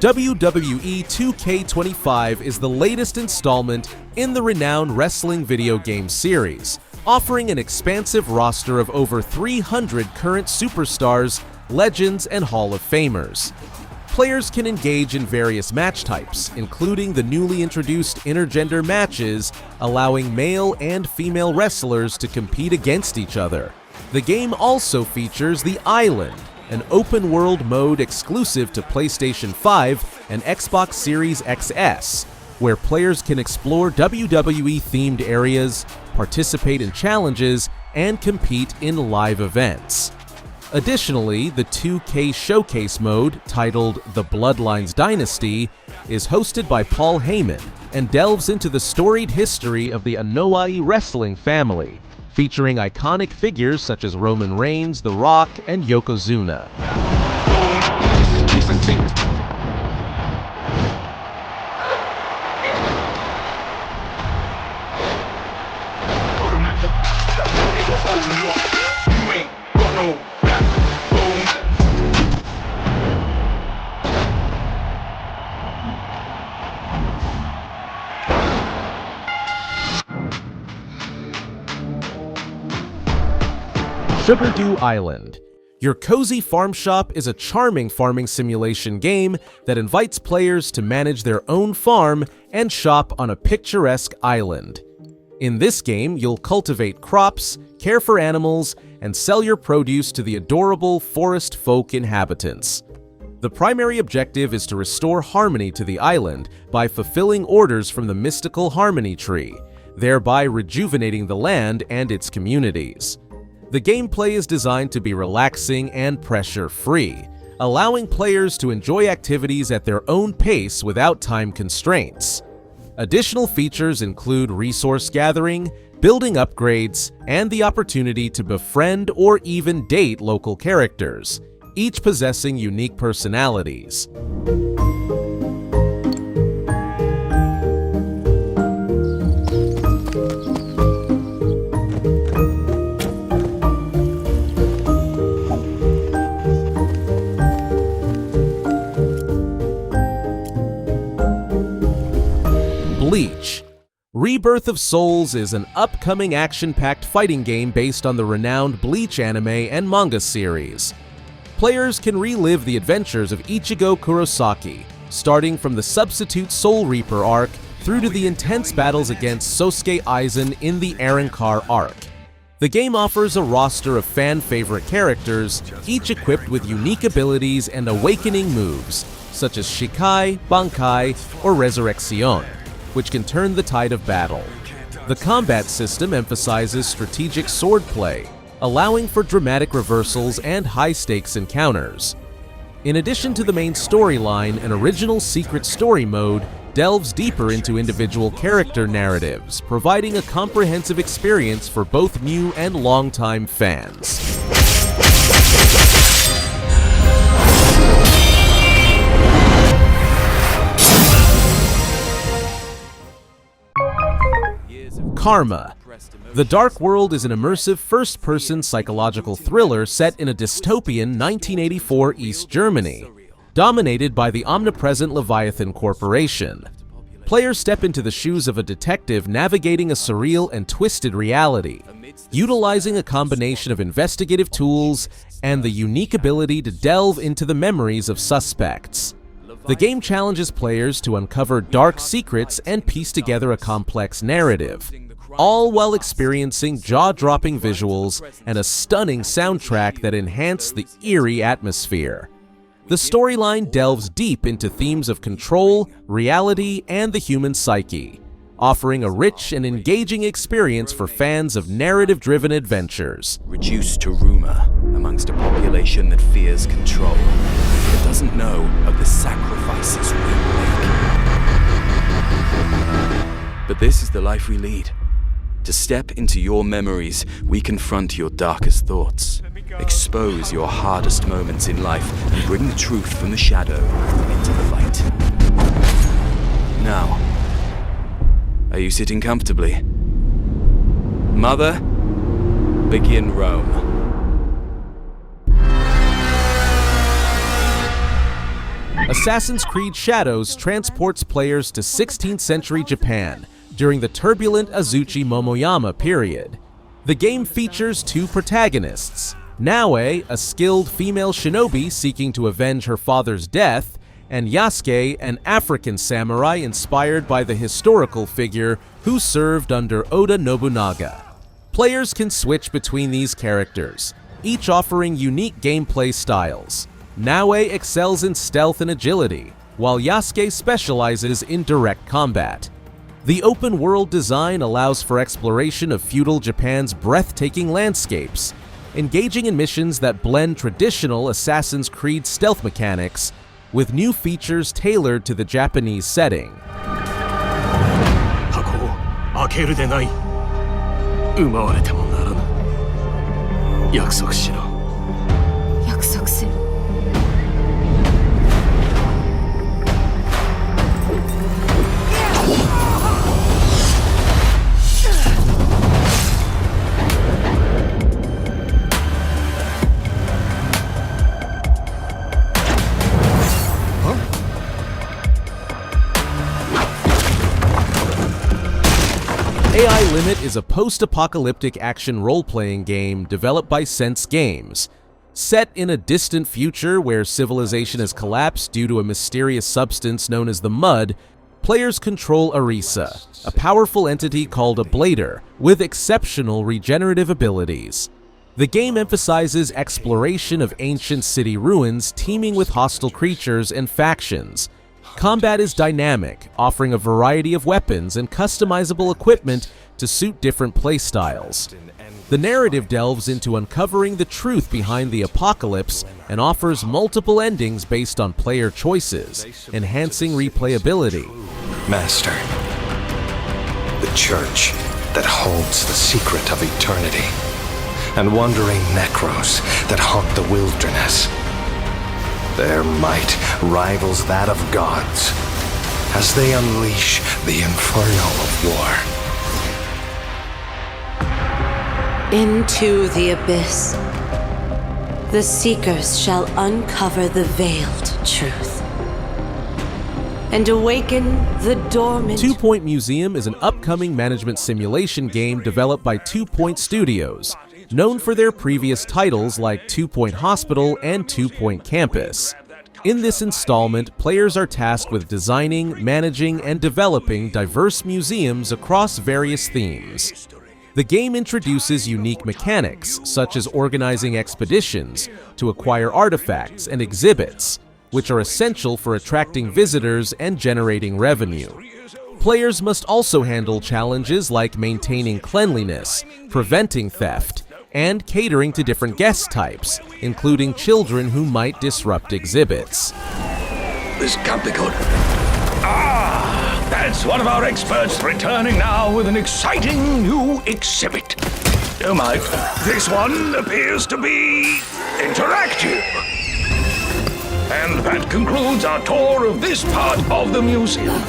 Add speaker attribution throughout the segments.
Speaker 1: WWE 2K25 is the latest installment in the renowned wrestling video game series, offering an expansive roster of over 300 current superstars, legends, and Hall of Famers. Players can engage in various match types, including the newly introduced intergender matches, allowing male and female wrestlers to compete against each other. The game also features The Island, an open-world mode exclusive to PlayStation 5 and Xbox Series XS, where players can explore WWE-themed areas, participate in challenges, and compete in live events. Additionally, the 2K Showcase mode, titled The Bloodlines Dynasty, is hosted by Paul Heyman and delves into the storied history of the inZOI wrestling family, featuring iconic figures such as Roman Reigns, The Rock, and Yokozuna. Sugardew Island. Your cozy farm shop is a charming farming simulation game that invites players to manage their own farm and shop on a picturesque island. In this game, you'll cultivate crops, care for animals, and sell your produce to the adorable forest folk inhabitants. The primary objective is to restore harmony to the island by fulfilling orders from the mystical Harmony Tree, thereby rejuvenating the land and its communities. The gameplay is designed to be relaxing and pressure-free, allowing players to enjoy activities at their own pace without time constraints. Additional features include resource gathering, building upgrades, and the opportunity to befriend or even date local characters, each possessing unique personalities. Bleach. Rebirth of Souls is an upcoming action-packed fighting game based on the renowned Bleach anime and manga series. Players can relive the adventures of Ichigo Kurosaki, starting from the Substitute Soul Reaper arc through to the intense battles against Sosuke Aizen in the Arrancar arc. The game offers a roster of fan-favorite characters, each equipped with unique abilities and awakening moves, such as Shikai, Bankai, or Resurrección, which can turn the tide of battle. The combat system emphasizes strategic swordplay, allowing for dramatic reversals and high-stakes encounters. In addition to the main storyline, an original secret story mode delves deeper into individual character narratives, providing a comprehensive experience for both new and longtime fans. Karma. The Dark World is an immersive first-person psychological thriller set in a dystopian 1984 East Germany, dominated by the omnipresent Leviathan Corporation. Players step into the shoes of a detective navigating a surreal and twisted reality, utilizing a combination of investigative tools and the unique ability to delve into the memories of suspects. The game challenges players to uncover dark secrets and piece together a complex narrative, all while experiencing jaw-dropping visuals and a stunning soundtrack that enhance the eerie atmosphere. The storyline delves deep into themes of control, reality, and the human psyche, offering a rich and engaging experience for fans of narrative-driven adventures.
Speaker 2: Reduced to rumor amongst a population that fears control, that doesn't know of the sacrifices we make. But this is the life we lead. To step into your memories, we confront your darkest thoughts, expose your hardest moments in life, and bring the truth from the shadow into the light. Now, are you sitting comfortably? Mother, begin Rome.
Speaker 1: A Assassin's Creed Shadows transports players to 16th century Japan during the turbulent Azuchi Momoyama period. The game features two protagonists, Naoe, a skilled female shinobi seeking to avenge her father's death, and Yasuke, an African samurai inspired by the historical figure who served under Oda Nobunaga. Players can switch between these characters, each offering unique gameplay styles. Naoe excels in stealth and agility, while Yasuke specializes in direct combat. The open-world design allows for exploration of feudal Japan's breathtaking landscapes, engaging in missions that blend traditional Assassin's Creed stealth mechanics with new features tailored to the Japanese setting.
Speaker 3: 箱を開けるでない。奪われてもならぬ。約束しろ。
Speaker 4: 約束する。
Speaker 1: AI Limit is a post-apocalyptic action role-playing game developed by Sense Games. Set in a distant future where civilization has collapsed due to a mysterious substance known as the Mud, players control Arisa, a powerful entity called a Blader, with exceptional regenerative abilities. The game emphasizes exploration of ancient city ruins teeming with hostile creatures and factions. Combat is dynamic, offering a variety of weapons and customizable equipment to suit different playstyles. The narrative delves into uncovering the truth behind the apocalypse and offers multiple endings based on player choices, enhancing replayability.
Speaker 5: Master, the church that holds the secret of eternity, and wandering necros that haunt the wilderness. Their might rivals that of gods as they unleash the inferno of war.
Speaker 6: Into the abyss, the seekers shall uncover the veiled truth and awaken the dormant...
Speaker 1: 2 Point Museum is an upcoming management simulation game developed by 2 Point Studios, known for their previous titles like 2 Point Hospital and 2 Point Campus. In this installment, players are tasked with designing, managing, and developing diverse museums across various themes. The game introduces unique mechanics, such as organizing expeditions to acquire artifacts and exhibits, which are essential for attracting visitors and generating revenue. Players must also handle challenges like maintaining cleanliness, preventing theft, and catering to different guest types, including children who might disrupt exhibits.
Speaker 3: This can't be good. Ah, that's one of our experts returning now with an exciting new exhibit. Oh my, this one appears to be interactive. And that concludes our tour of this part of the museum.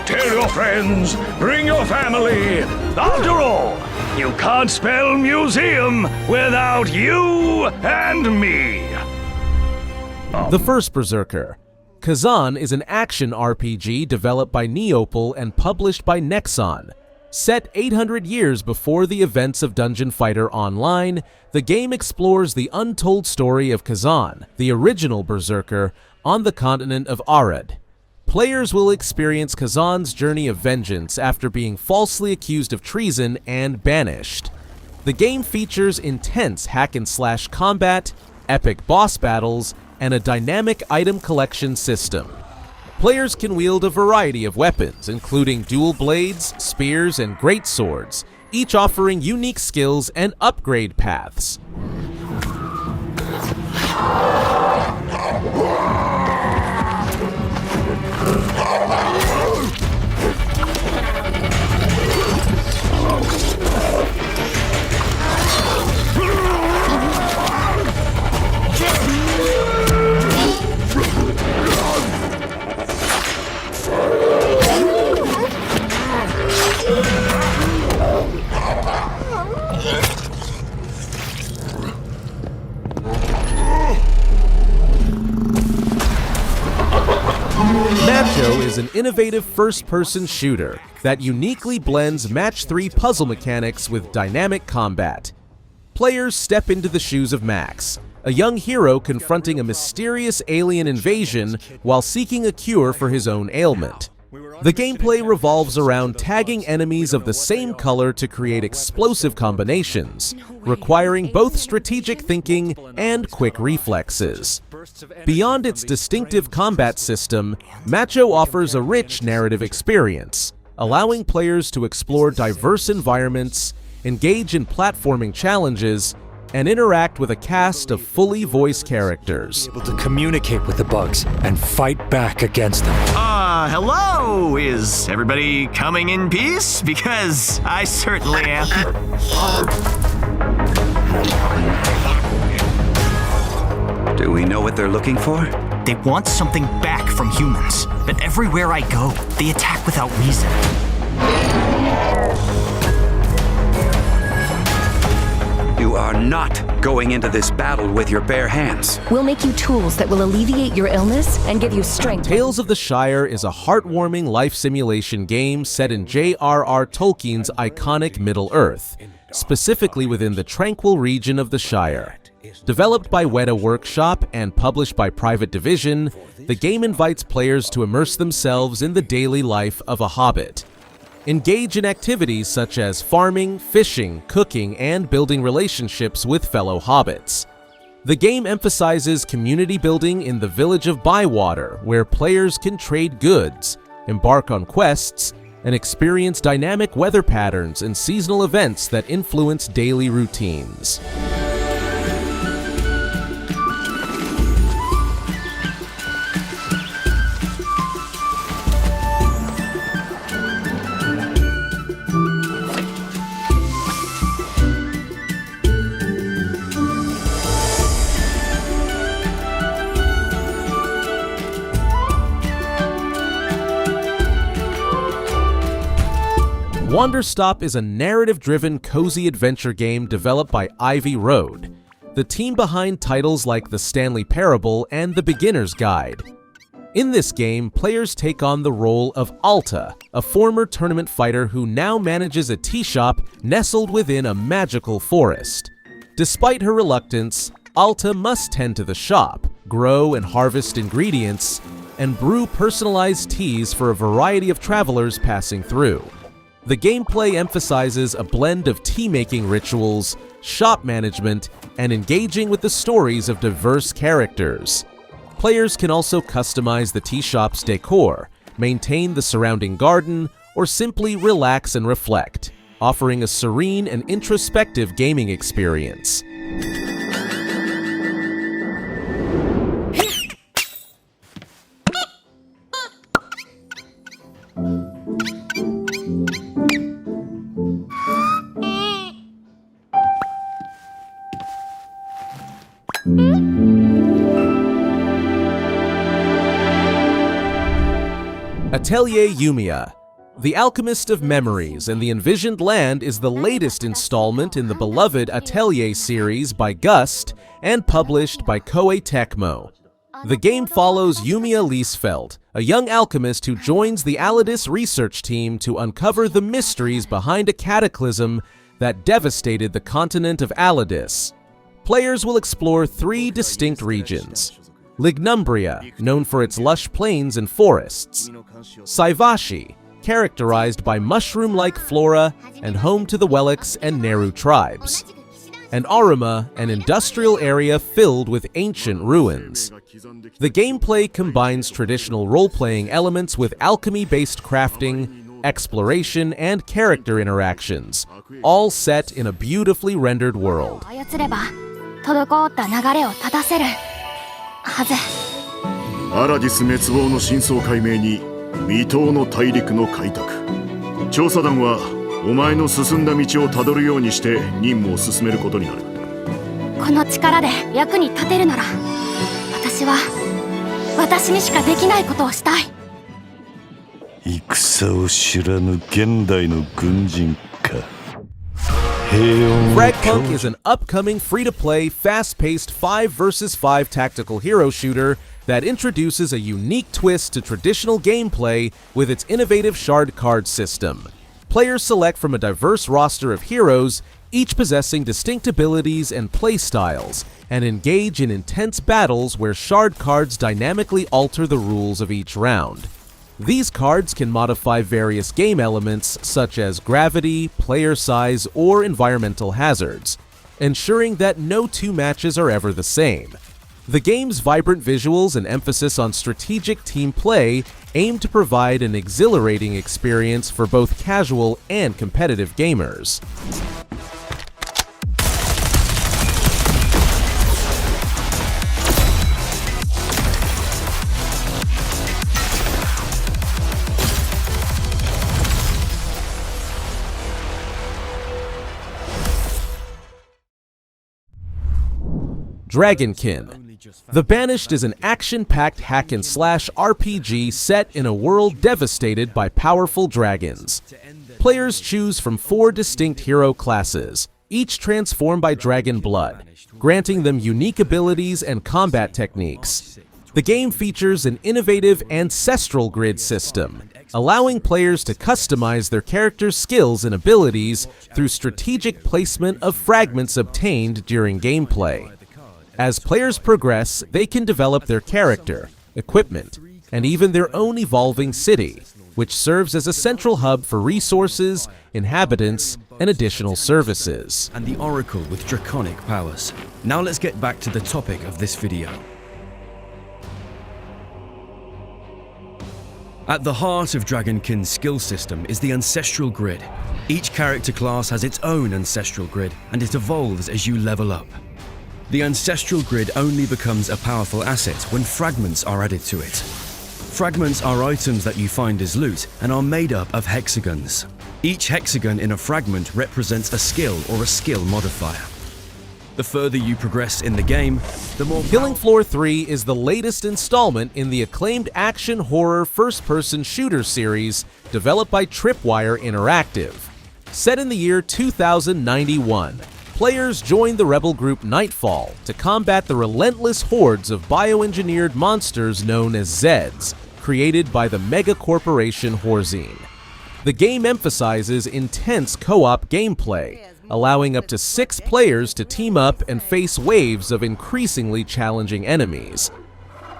Speaker 3: Tell your friends, bring your family. After all, you can't spell museum without you and me.
Speaker 1: The first Berserker. Khazan is an action RPG developed by Neopal and published by Nexon. Set 800 years before the events of Dungeon Fighter Online, the game explores the untold story of Khazan, the original Berserker, on the continent of Arad. Players will experience Khazan's journey of vengeance after being falsely accused of treason and banished. The game features intense hack-and-slash combat, epic boss battles, and a dynamic item collection system. Players can wield a variety of weapons, including dual blades, spears, and greatswords, each offering unique skills and upgrade paths. an innovative first-person shooter that uniquely blends Match 3 puzzle mechanics with dynamic combat. Players step into the shoes of Max, a young hero confronting a mysterious alien invasion while seeking a cure for his own ailment. The gameplay revolves around tagging enemies of the same color to create explosive combinations, requiring both strategic thinking and quick reflexes. Beyond its distinctive combat system, MATCHO offers a rich narrative experience, allowing players to explore diverse environments, engage in platforming challenges, and interact with a cast of fully voiced characters.
Speaker 7: Able to communicate with the bugs and fight back against them.
Speaker 8: Hello? Is everybody coming in peace? Because I certainly am.
Speaker 9: Do we know what they're looking for?
Speaker 8: They want something back from humans, but everywhere I go, they attack without reason.
Speaker 9: You are not going into this battle with your bare hands.
Speaker 4: We'll make you tools that will alleviate your illness and give you strength.
Speaker 1: Tales of the Shire is a heartwarming life simulation game set in J.R.R. Tolkien's iconic Middle-earth, specifically within the tranquil region of the Shire. Developed by Weta Workshop and published by Private Division, the game invites players to immerse themselves in the daily life of a hobbit. Engage in activities such as farming, fishing, cooking, and building relationships with fellow hobbits. The game emphasizes community building in the village of Bywater, where players can trade goods, embark on quests, and experience dynamic weather patterns and seasonal events that influence daily routines. Wanderstop is a narrative-driven, cozy adventure game developed by Ivy Road, the team behind titles like The Stanley Parable and The Beginner's Guide. In this game, players take on the role of Alta, a former tournament fighter who now manages a tea shop nestled within a magical forest. Despite her reluctance, Alta must tend to the shop, grow and harvest ingredients, and brew personalized teas for a variety of travelers passing through. The gameplay emphasizes a blend of tea-making rituals, shop management, and engaging with the stories of diverse characters. Players can also customize the tea shop's decor, maintain the surrounding garden, or simply relax and reflect, offering a serene and introspective gaming experience. Atelier Yumia. The Alchemist of Memories and the Envisioned Land is the latest installment in the beloved Atelier series by Gust and published by Koei Tecmo. The game follows Yumia Liesfeld, a young alchemist who joins the Alidus research team to uncover the mysteries behind a cataclysm that devastated the continent of Alidus. Players will explore 3 distinct regions: Lignumbria, known for its lush plains and forests; Saivashi, characterized by mushroom-like flora and home to the Welix and Neru tribes; and Aruma, an industrial area filled with ancient ruins. The gameplay combines traditional role-playing elements with alchemy-based crafting, exploration, and character interactions, all set in a beautifully rendered world.
Speaker 10: アラディス滅亡の真相解明に未踏の大陸の開拓。調査団はお前の進んだ道をたどるようにして任務を進めることになる。
Speaker 4: この力で役に立てるなら、私は私にしかできないことをしたい。
Speaker 10: 戦を知らぬ現代の軍人か。
Speaker 1: FragPunk is an upcoming free-to-play, fast-paced 5 vs 5 tactical hero shooter that introduces a unique twist to traditional gameplay with its innovative shard card system. Players select from a diverse roster of heroes, each possessing distinct abilities and playstyles, and engage in intense battles where shard cards dynamically alter the rules of each round. These cards can modify various game elements such as gravity, player size, or environmental hazards, ensuring that no two matches are ever the same. The game's vibrant visuals and emphasis on strategic team play aim to provide an exhilarating experience for both casual and competitive gamers. Dragonkin. The Banished is an action-packed hack-and-slash RPG set in a world devastated by powerful dragons. Players choose from 4 distinct hero classes, each transformed by dragon blood, granting them unique abilities and combat techniques. The game features an innovative ancestral grid system, allowing players to customize their character's skills and abilities through strategic placement of fragments obtained during gameplay. As players progress, they can develop their character, equipment, and even their own evolving city, which serves as a central hub for resources, inhabitants, and additional services.
Speaker 11: And the Oracle with draconic powers. Now let's get back to the topic of this video. At the heart of Dragonkin's skill system is the Ancestral Grid. Each character class has its own Ancestral Grid, and it evolves as you level up. The Ancestral Grid only becomes a powerful asset when fragments are added to it. Fragments are items that you find as loot and are made up of hexagons. Each hexagon in a fragment represents a skill or a skill modifier. The further you progress in the game, the more...
Speaker 1: Killing Floor 3 is the latest installment in the acclaimed action-horror first-person shooter series developed by Tripwire Interactive. Set in the year 2091, players join the rebel group Nightfall to combat the relentless hordes of bioengineered monsters known as Zeds, created by the mega-corporation Horzine. The game emphasizes intense co-op gameplay, allowing up to 6 players to team up and face waves of increasingly challenging enemies.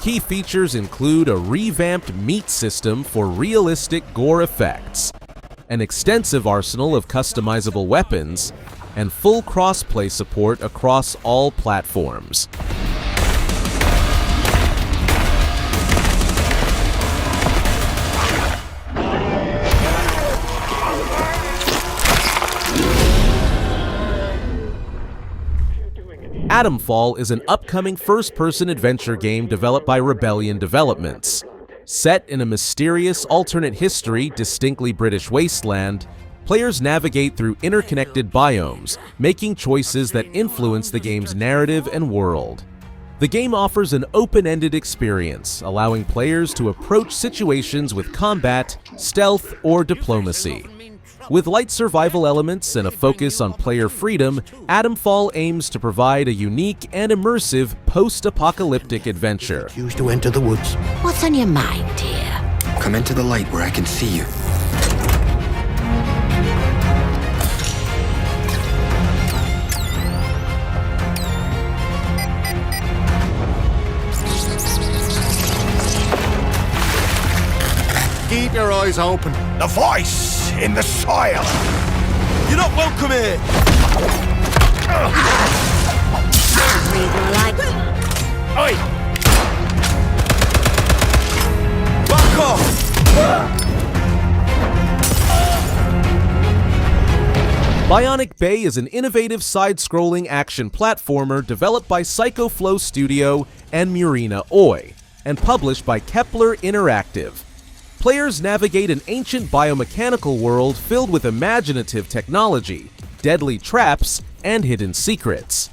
Speaker 1: Key features include a revamped meat system for realistic gore effects, an extensive arsenal of customizable weapons, and full cross-play support across all platforms. Atomfall is an upcoming first-person adventure game developed by Rebellion Developments. Set in a mysterious alternate history distinctly British wasteland, players navigate through interconnected biomes, making choices that influence the game's narrative and world. The game offers an open-ended experience, allowing players to approach situations with combat, stealth, or diplomacy. With light survival elements and a focus on player freedom, Atomfall aims to provide a unique and immersive post-apocalyptic adventure.
Speaker 12: Choose to enter the woods.
Speaker 13: What's on your mind, dear?
Speaker 12: Come into the light where I can see you.
Speaker 14: Keep your eyes open.
Speaker 3: The voice in the soil.
Speaker 14: You're not welcome here.
Speaker 3: Oi!
Speaker 14: Back off!
Speaker 1: Bionic Bay is an innovative side-scrolling action platformer developed by Psycho Flow Studio and Murina Oi, and published by Kepler Interactive. Players navigate an ancient biomechanical world filled with imaginative technology, deadly traps, and hidden secrets.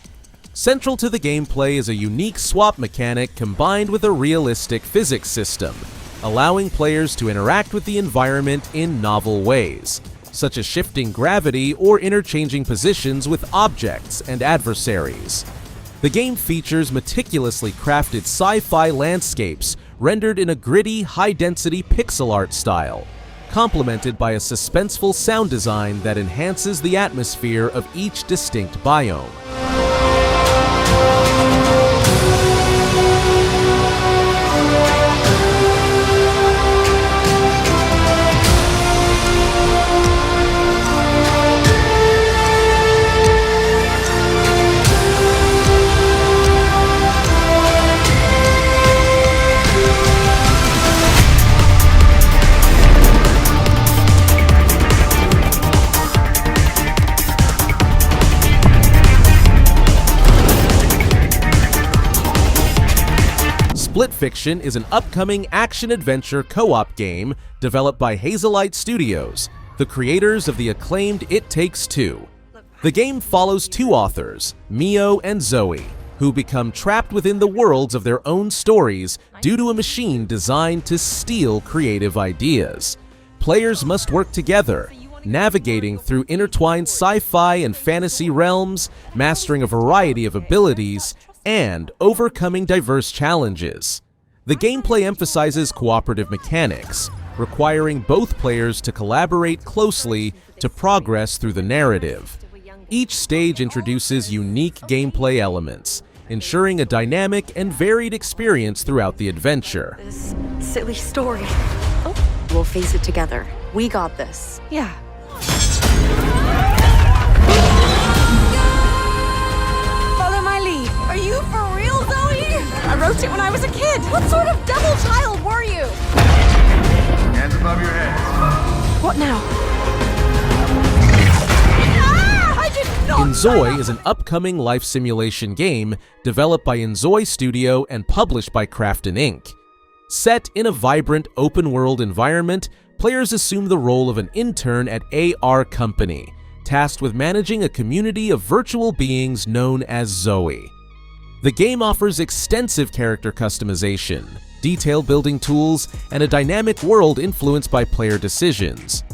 Speaker 1: Central to the gameplay is a unique swap mechanic combined with a realistic physics system, allowing players to interact with the environment in novel ways. such as shifting gravity or interchanging positions with objects and adversaries. The game features meticulously crafted sci-fi landscapes rendered in a gritty, high-density pixel art style, complemented by a suspenseful sound design that enhances the atmosphere of each distinct biome. Split Fiction is an upcoming action-adventure co-op game developed by Hazelight Studios, the creators of the acclaimed It Takes Two. The game follows two authors, Mio and Zoe, who become trapped within the worlds of their own stories due to a machine designed to steal creative ideas. Players must work together, navigating through intertwined sci-fi and fantasy realms, mastering a variety of abilities, and overcoming diverse challenges. The gameplay emphasizes cooperative mechanics, requiring both players to collaborate closely to progress through the narrative. Each stage introduces unique gameplay elements, ensuring a dynamic and varied experience throughout the adventure.
Speaker 15: This silly story. Oh, we'll face it together. We got this. Yeah. Follow my lead. Are you for real, Zoe? I wrote it when I was a kid. What sort of double child were you?
Speaker 16: Hands above your head.
Speaker 15: What now?
Speaker 1: inZOI is an upcoming life simulation game developed by inZOI Studio and published by Krafton Inc. Set in a vibrant open-world environment, players assume the role of an intern at AR Company, tasked with managing a community of virtual beings known as Zoe. The game offers extensive character customization, detailed building tools, and a dynamic world influenced by player decisions.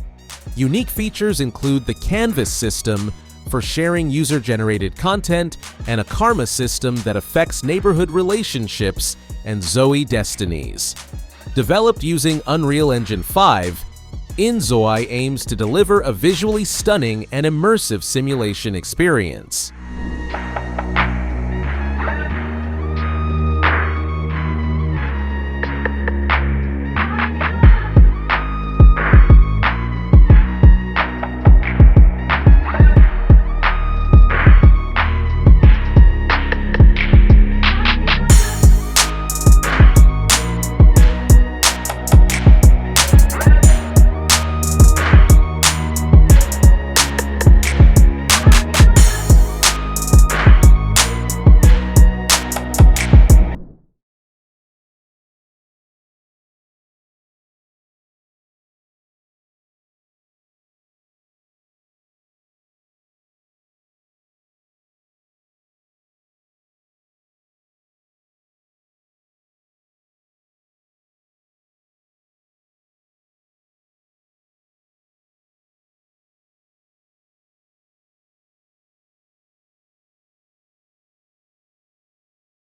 Speaker 1: Unique features include the Canvas system for sharing user-generated content and a karma system that affects neighborhood relationships and Zoe destinies. Developed using Unreal Engine 5, inZOI aims to deliver a visually stunning and immersive simulation experience.